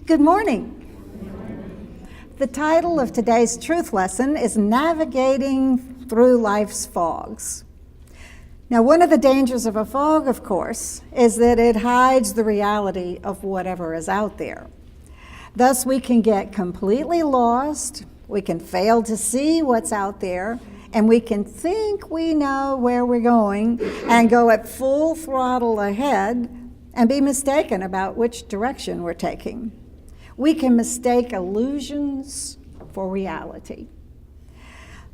Good morning. The title of today's truth lesson is Navigating Through Life's Fogs. Now, one of the dangers of a fog, of course, is that it hides the reality of whatever is out there. Thus, we can get completely lost, we can fail to see what's out there, and we can think we know where we're going and go at full throttle ahead and be mistaken about which direction we're taking. We can mistake illusions for reality.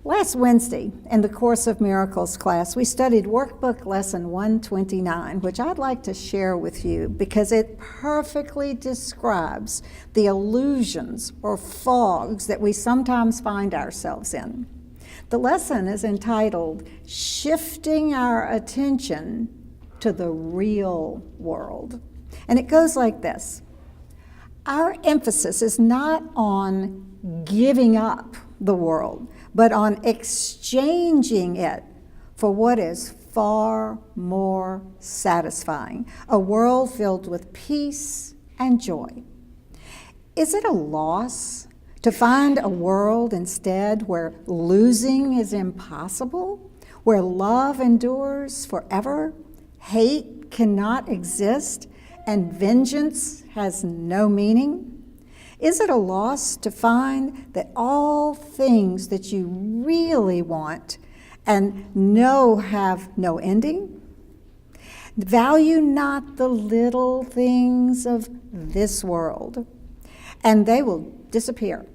Last Wednesday, in the Course of Miracles class, we studied Workbook Lesson 129, which I'd like to share with you because it perfectly describes the illusions or fogs that we sometimes find ourselves in. The lesson is entitled, Shifting Our Attention to the Real World. And it goes like this. Our emphasis is not on giving up the world, but on exchanging it for what is far more satisfying, a world filled with peace and joy. Is it a loss to find a world instead where losing is impossible, where love endures forever, hate cannot exist, and vengeance has no meaning? Is it a loss to find that all things that you really want and know have no ending? Value not the little things of this world, and they will disappear.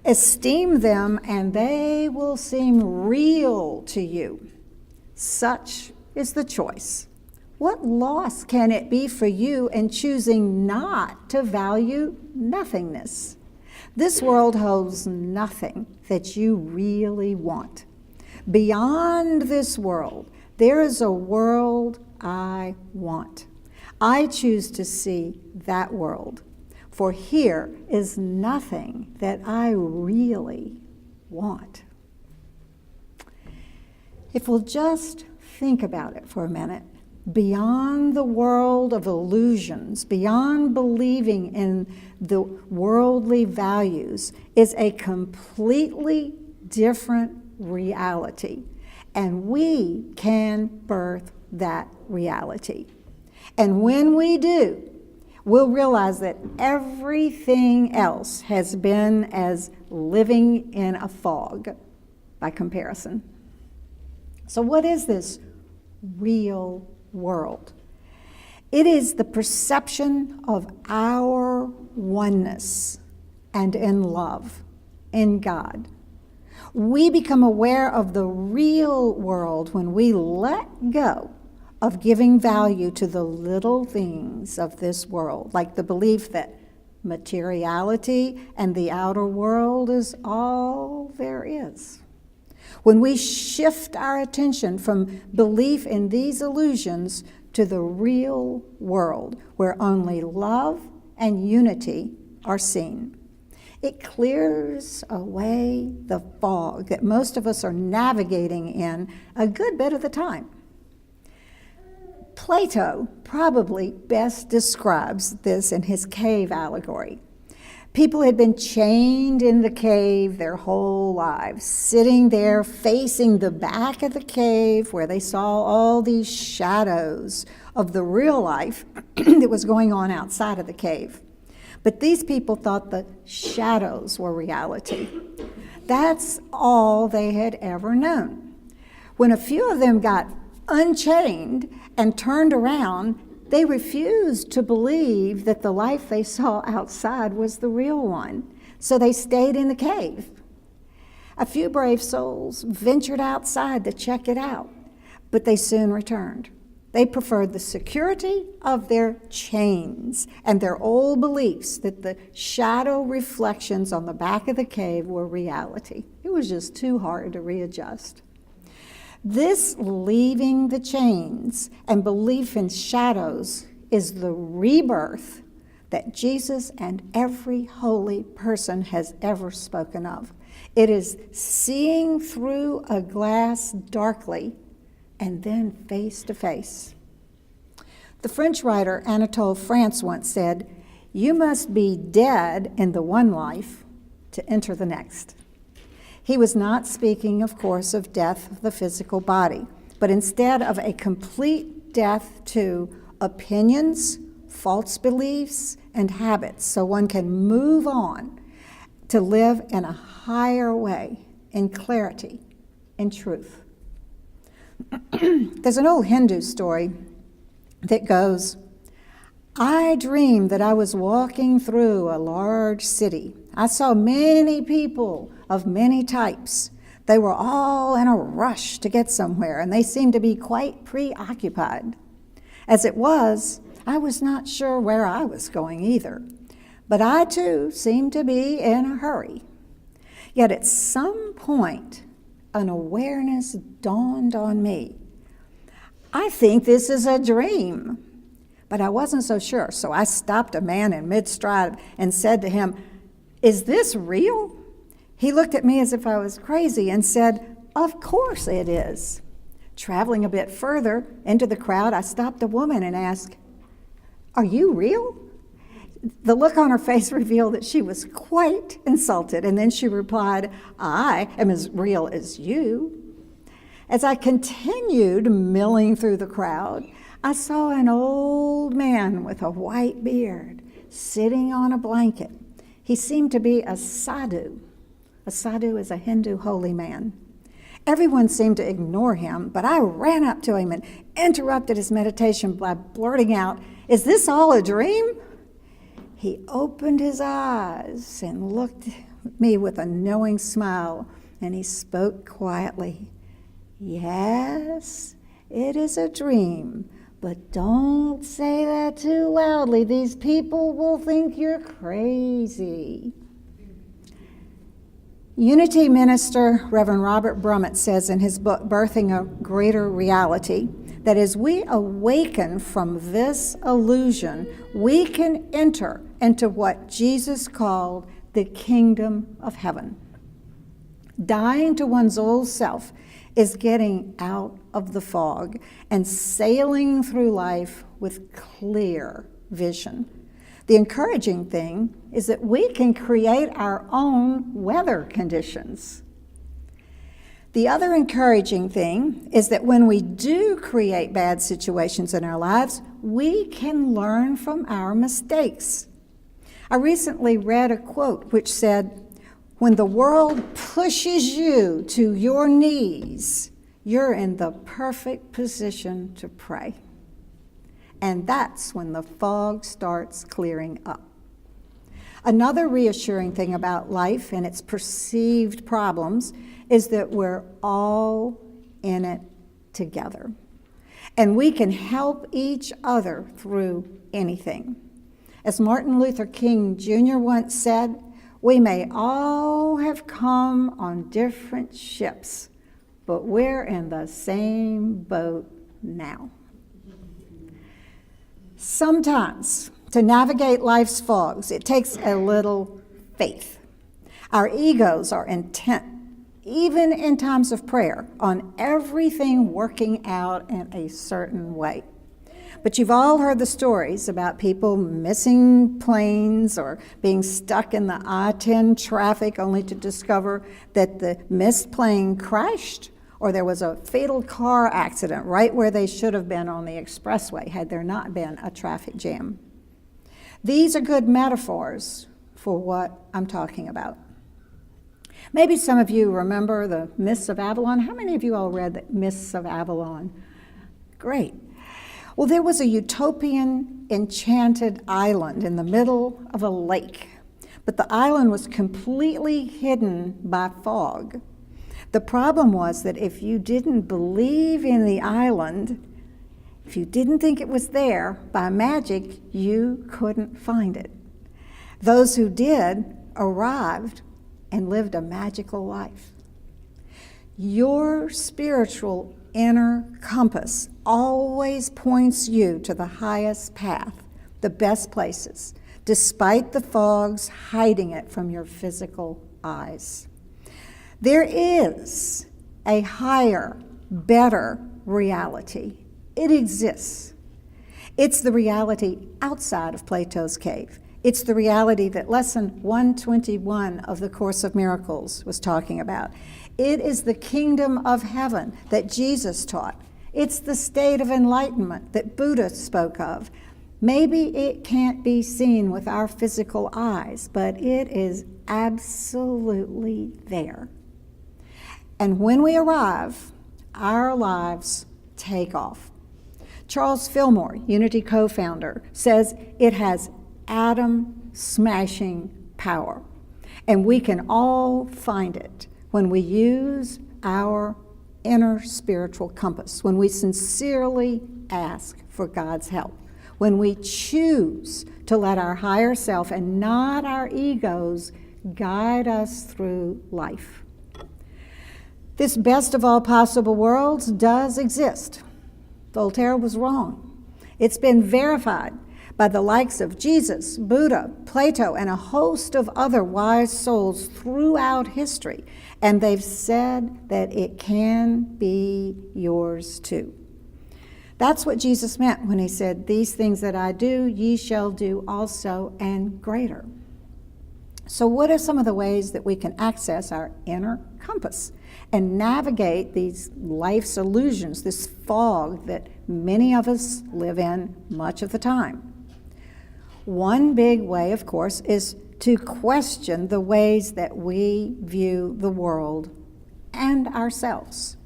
Esteem them, and they will seem real to you. Such is the choice. What loss can it be for you in choosing not to value nothingness? This world holds nothing that you really want. Beyond this world, there is a world I want. I choose to see that world, for here is nothing that I really want. If we'll just think about it for a minute, beyond the world of illusions, beyond believing in the worldly values, is a completely different reality. And we can birth that reality. And when we do, we'll realize that everything else has been as living in a fog by comparison. So what is this real world? It is the perception of our oneness and in love in God. We become aware of the real world when we let go of giving value to the little things of this world, like the belief that materiality and the outer world is all there is. When we shift our attention from belief in these illusions to the real world, where only love and unity are seen, it clears away the fog that most of us are navigating in a good bit of the time. Plato probably best describes this in his cave allegory. People had been chained in the cave their whole lives, sitting there facing the back of the cave where they saw all these shadows of the real life that was going on outside of the cave. But these people thought the shadows were reality. That's all they had ever known. When a few of them got unchained and turned around, they refused to believe that the life they saw outside was the real one, so they stayed in the cave. A few brave souls ventured outside to check it out, but they soon returned. They preferred the security of their chains and their old beliefs that the shadow reflections on the back of the cave were reality. It was just too hard to readjust. This leaving the chains and belief in shadows is the rebirth that Jesus and every holy person has ever spoken of. It is seeing through a glass darkly and then face to face. The French writer Anatole France once said, You must be dead in the one life to enter the next. He was not speaking, of course, of death of the physical body, but instead of a complete death to opinions, false beliefs, and habits, so one can move on to live in a higher way, in clarity, in truth. There's an old Hindu story that goes, I dreamed that I was walking through a large city. I saw many people of many types. They were all in a rush to get somewhere, and they seemed to be quite preoccupied. As it was, I was not sure where I was going either, but I too seemed to be in a hurry. Yet at some point, an awareness dawned on me. I think this is a dream. But I wasn't so sure, so I stopped a man in mid-stride and said to him, Is this real? He looked at me as if I was crazy and said, Of course it is. Traveling a bit further into the crowd, I stopped a woman and asked, Are you real? The look on her face revealed that she was quite insulted, and then she replied, I am as real as you. As I continued milling through the crowd, I saw an old man with a white beard sitting on a blanket. He seemed to be a sadhu. A sadhu is a Hindu holy man. Everyone seemed to ignore him, but I ran up to him and interrupted his meditation by blurting out, Is this all a dream? He opened his eyes and looked at me with a knowing smile, and he spoke quietly. Yes, it is a dream, but don't say that too loudly. These people will think you're crazy. Unity minister Reverend Robert Brummett says in his book, Birthing a Greater Reality, that as we awaken from this illusion, we can enter into what Jesus called the kingdom of heaven. Dying to one's old self is getting out of the fog and sailing through life with clear vision. The encouraging thing is that we can create our own weather conditions. The other encouraging thing is that when we do create bad situations in our lives, we can learn from our mistakes. I recently read a quote which said, When the world pushes you to your knees, you're in the perfect position to pray. And that's when the fog starts clearing up. Another reassuring thing about life and its perceived problems is that we're all in it together. And we can help each other through anything. As Martin Luther King Jr. once said, we may all have come on different ships, but we're in the same boat now. Sometimes, to navigate life's fogs, it takes a little faith. Our egos are intent, even in times of prayer, on everything working out in a certain way. But you've all heard the stories about people missing planes or being stuck in the I-10 traffic only to discover that the missed plane crashed, or there was a fatal car accident right where they should have been on the expressway had there not been a traffic jam. These are good metaphors for what I'm talking about. Maybe some of you remember the Mists of Avalon. How many of you all read the Mists of Avalon? Great. Well, there was a utopian, enchanted island in the middle of a lake, but the island was completely hidden by fog. The problem was that if you didn't believe in the island, if you didn't think it was there, by magic, you couldn't find it. Those who did arrived and lived a magical life. Your spiritual inner compass always points you to the highest path, the best places, despite the fogs hiding it from your physical eyes. There is a higher, better reality. It exists. It's the reality outside of Plato's cave. It's the reality that lesson 121 of the Course of Miracles was talking about. It is the kingdom of heaven that Jesus taught. It's the state of enlightenment that Buddha spoke of. Maybe it can't be seen with our physical eyes, but it is absolutely there. And when we arrive, our lives take off. Charles Fillmore, Unity co-founder, says it has atom-smashing power, and we can all find it when we use our inner spiritual compass, when we sincerely ask for God's help, when we choose to let our higher self and not our egos guide us through life. This best of all possible worlds does exist. Voltaire was wrong. It's been verified by the likes of Jesus, Buddha, Plato, and a host of other wise souls throughout history, and they've said that it can be yours too. That's what Jesus meant when he said, "These things that I do, ye shall do also, and greater." So what are some of the ways that we can access our inner compass and navigate these life's illusions, this fog that many of us live in much of the time? One big way, of course, is to question the ways that we view the world and ourselves.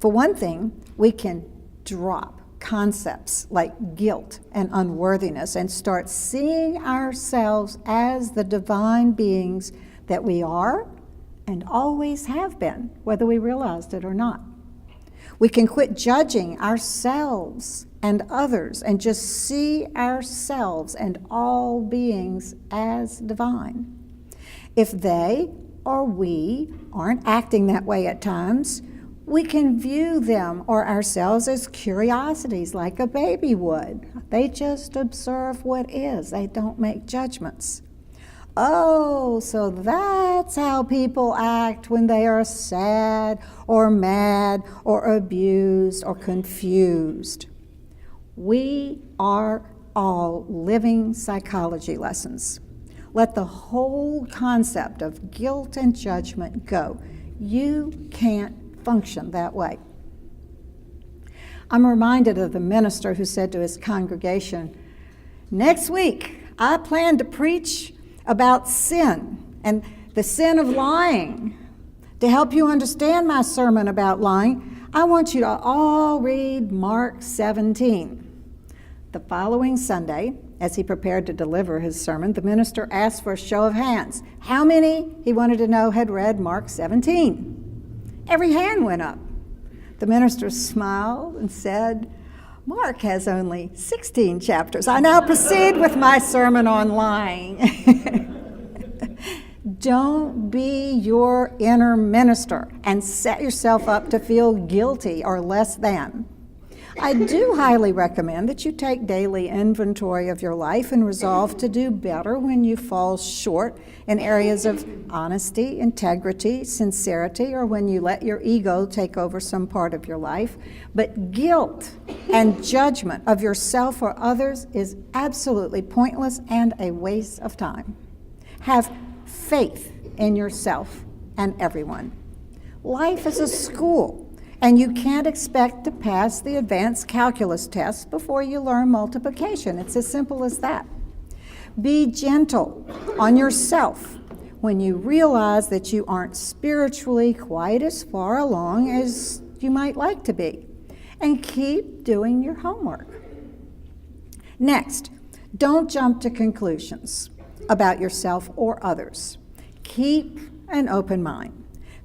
For one thing, we can drop concepts like guilt and unworthiness and start seeing ourselves as the divine beings that we are and always have been, whether we realized it or not. We can quit judging ourselves and others and just see ourselves and all beings as divine. If they or we aren't acting that way at times, we can view them or ourselves as curiosities like a baby would. They just observe what is. They don't make judgments. Oh, so that's how people act when they are sad or mad or abused or confused. We are all living psychology lessons. Let the whole concept of guilt and judgment go. You can't function that way. I'm reminded of the minister who said to his congregation, "Next week, I plan to preach about sin and the sin of lying. To help you understand my sermon about lying, I want you to all read Mark 17. The following Sunday, as he prepared to deliver his sermon, the minister asked for a show of hands. How many, he wanted to know, had read Mark 17? Every hand went up. The minister smiled and said, "Mark has only 16 chapters. I now proceed with my sermon on lying." Don't be your inner minister and set yourself up to feel guilty or less than. I do highly recommend that you take daily inventory of your life and resolve to do better when you fall short in areas of honesty, integrity, sincerity, or when you let your ego take over some part of your life. But guilt and judgment of yourself or others is absolutely pointless and a waste of time. Have faith in yourself and everyone. Life is a school, and you can't expect to pass the advanced calculus test before you learn multiplication. It's as simple as that. Be gentle on yourself when you realize that you aren't spiritually quite as far along as you might like to be, and keep doing your homework. Next, don't jump to conclusions about yourself or others. Keep an open mind.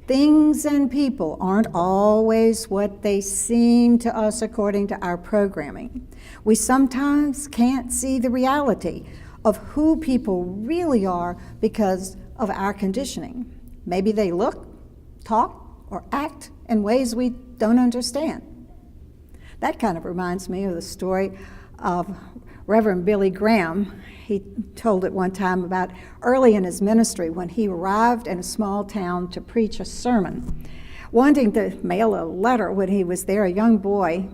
Things and people aren't always what they seem to us according to our programming. We sometimes can't see the reality of who people really are because of our conditioning. Maybe they look, talk, or act in ways we don't understand. That kind of reminds me of the story of Reverend Billy Graham. He told it one time about early in his ministry when he arrived in a small town to preach a sermon. Wanting to mail a letter when he was there, a young boy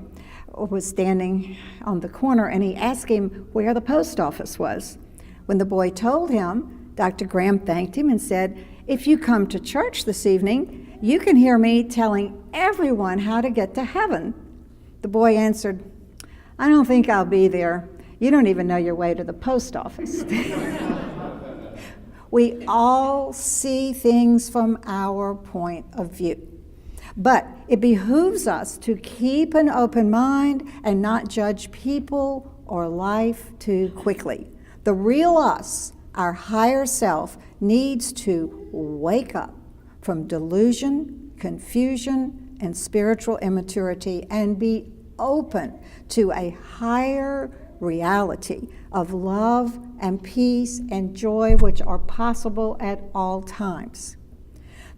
was standing on the corner and he asked him where the post office was. When the boy told him, Dr. Graham thanked him and said, "If you come to church this evening, you can hear me telling everyone how to get to heaven." The boy answered, "I don't think I'll be there. You don't even know your way to the post office." We all see things from our point of view. But it behooves us to keep an open mind and not judge people or life too quickly. The real us, our higher self, needs to wake up from delusion, confusion, and spiritual immaturity and be open to a higher reality of love and peace and joy which are possible at all times.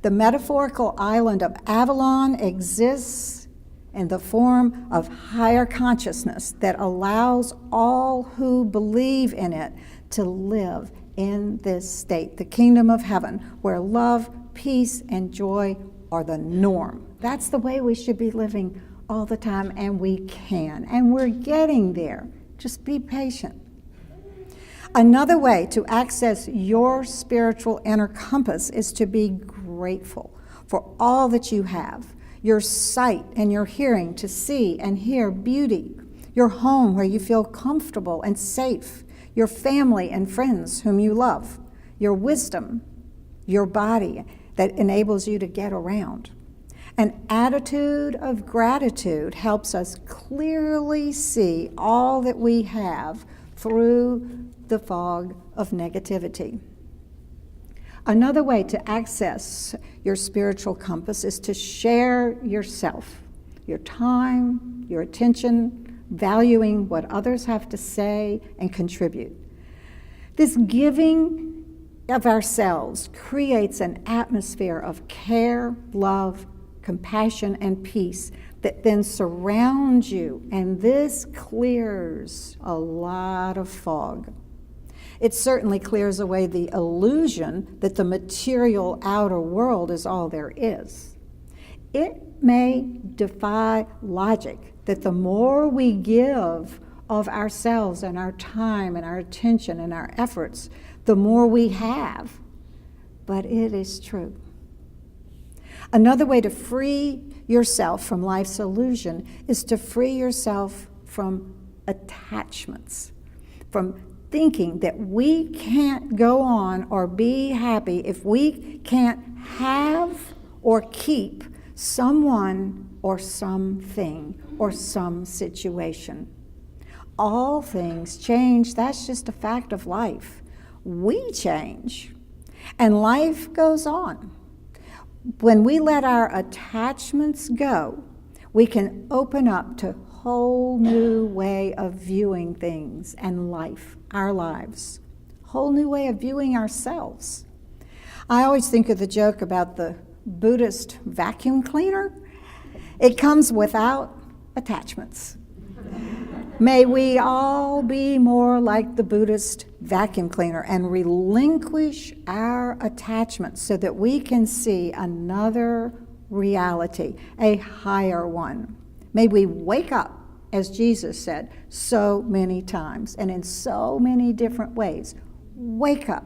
The metaphorical island of Avalon exists in the form of higher consciousness that allows all who believe in it to live in this state, the kingdom of heaven, where love, peace, and joy are the norm. That's the way we should be living all the time, and we can, and we're getting there. Just be patient. Another way to access your spiritual inner compass is to be grateful for all that you have, your sight and your hearing to see and hear beauty, your home where you feel comfortable and safe, your family and friends whom you love, your wisdom, your body that enables you to get around. An attitude of gratitude helps us clearly see all that we have through the fog of negativity. Another way to access your spiritual compass is to share yourself, your time, your attention, valuing what others have to say and contribute. This giving of ourselves creates an atmosphere of care, love, compassion, and peace that then surrounds you, and this clears a lot of fog. It certainly clears away the illusion that the material outer world is all there is. It may defy logic that the more we give of ourselves and our time and our attention and our efforts, the more we have, but it is true. Another way to free yourself from life's illusion is to free yourself from attachments, from thinking that we can't go on or be happy if we can't have or keep someone or something or some situation. All things change. That's just a fact of life. We change, and life goes on. When we let our attachments go, we can open up to a whole new way of viewing things and life, our lives, whole new way of viewing ourselves. I always think of the joke about the Buddhist vacuum cleaner. It comes without attachments. May we all be more like the Buddhist vacuum cleaner and relinquish our attachments so that we can see another reality, a higher one. May we wake up, as Jesus said so many times and in so many different ways. Wake up.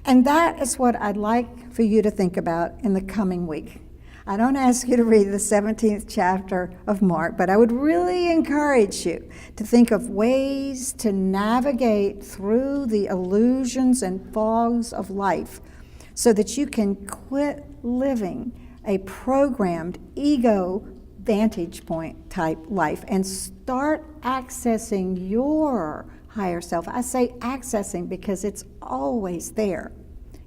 And that is what I'd like for you to think about in the coming week. I don't ask you to read the 17th chapter of Mark, but I would really encourage you to think of ways to navigate through the illusions and fogs of life so that you can quit living a programmed ego vantage point type life and start accessing your higher self. I say accessing because it's always there.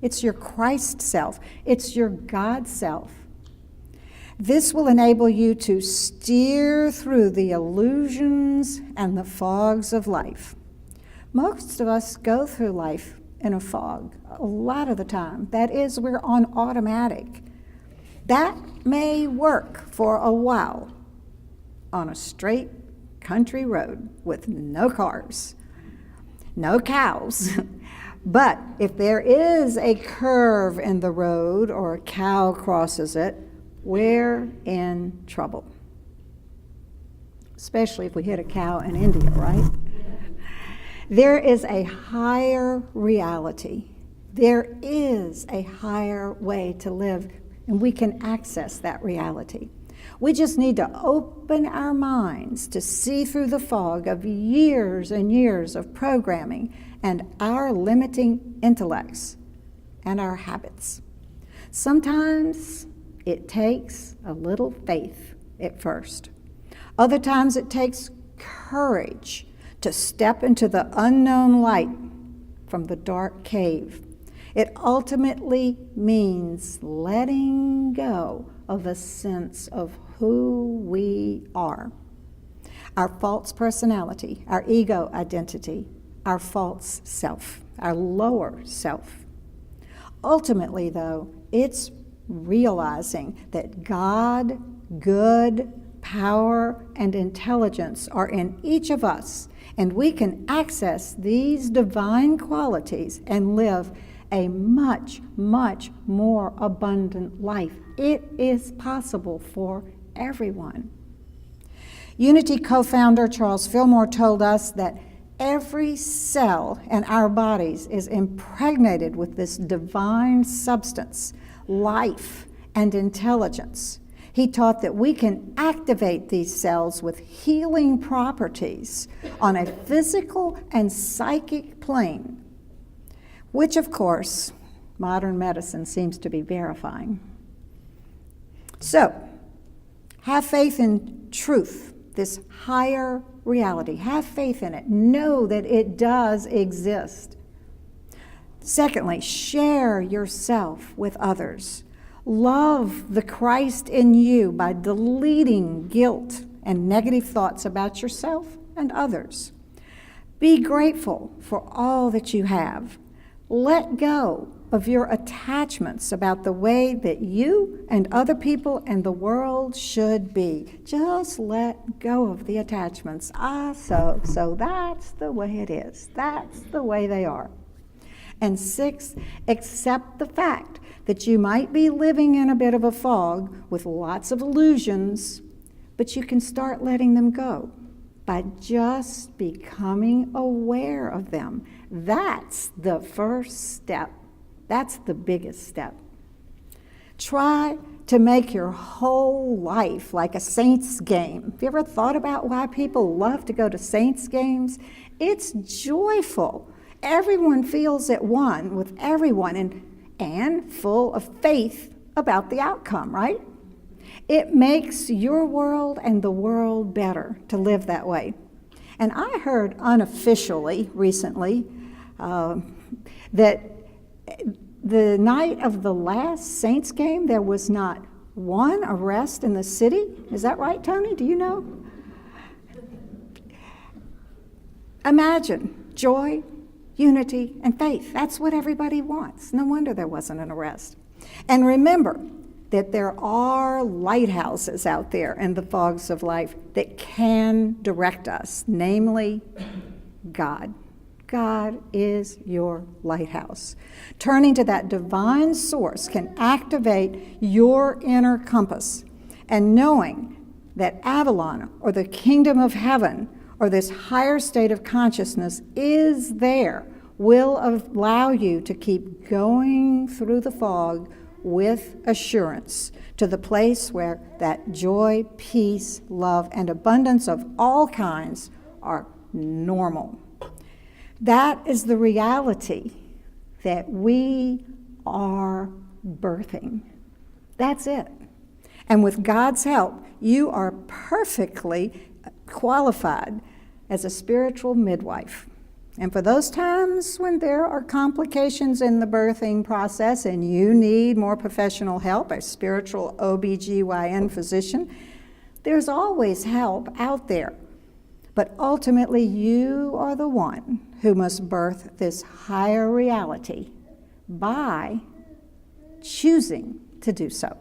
It's your Christ self. It's your God self. This will enable you to steer through the illusions and the fogs of life. Most of us go through life in a fog a lot of the time. That is, we're on automatic. That may work for a while on a straight country road with no cars, no cows. But if there is a curve in the road or a cow crosses it, we're in trouble. Especially if we hit a cow in India, right? There is a higher reality. There is a higher way to live, and we can access that reality. We just need to open our minds to see through the fog of years and years of programming and our limiting intellects and our habits. Sometimes it takes a little faith at first. Other times it takes courage to step into the unknown light from the dark cave. It ultimately means letting go of a sense of who we are. Our false personality, our ego identity, our false self, our lower self. Ultimately, though, it's realizing that God, good, power, and intelligence are in each of us, and we can access these divine qualities and live a much, much more abundant life. It is possible for everyone. Unity co-founder Charles Fillmore told us that every cell in our bodies is impregnated with this divine substance, life, and intelligence. He taught that we can activate these cells with healing properties on a physical and psychic plane, which, of course, modern medicine seems to be verifying. So, have faith in truth, this higher reality. Have faith in it. Know that it does exist. Secondly, share yourself with others. Love the Christ in you by deleting guilt and negative thoughts about yourself and others. Be grateful for all that you have. Let go of your attachments about the way that you and other people and the world should be. Just let go of the attachments. So that's the way it is. That's the way they are. And 6, accept the fact that you might be living in a bit of a fog with lots of illusions, but you can start letting them go by just becoming aware of them. That's the first step. That's the biggest step. Try to make your whole life like a Saints game. Have you ever thought about why people love to go to Saints games? It's joyful. Everyone feels at one with everyone and full of faith about the outcome, right? It makes your world and the world better to live that way. And I heard unofficially recently that the night of the last Saints game, there was not one arrest in the city. Is that right, Tony? Do you know? Imagine joy, unity, and faith. That's what everybody wants. No wonder there wasn't an arrest. And remember that there are lighthouses out there in the fogs of life that can direct us, namely God. God is your lighthouse. Turning to that divine source can activate your inner compass, and knowing that Avalon, or the kingdom of heaven, or this higher state of consciousness is there, will allow you to keep going through the fog with assurance to the place where that joy, peace, love, and abundance of all kinds are normal. That is the reality that we are birthing. That's it. And with God's help, you are perfectly qualified as a spiritual midwife. And for those times when there are complications in the birthing process and you need more professional help, a spiritual OBGYN physician, there's always help out there. But ultimately, you are the one who must birth this higher reality by choosing to do so.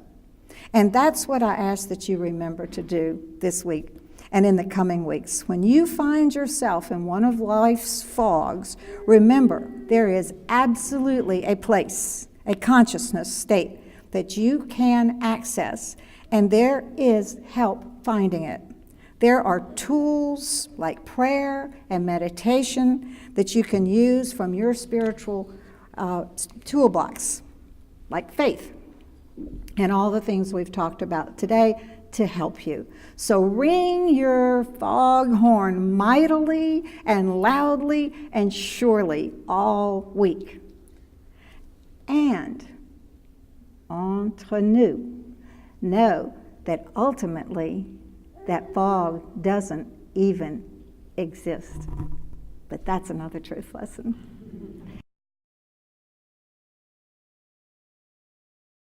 And that's what I ask that you remember to do this week and in the coming weeks. When you find yourself in one of life's fogs, remember there is absolutely a place, a consciousness state that you can access, and there is help finding it. There are tools like prayer and meditation that you can use from your spiritual toolbox, like faith, and all the things we've talked about today to help you. So ring your foghorn mightily and loudly and surely all week. And entre nous, know that ultimately that fog doesn't even exist. But that's another truth lesson.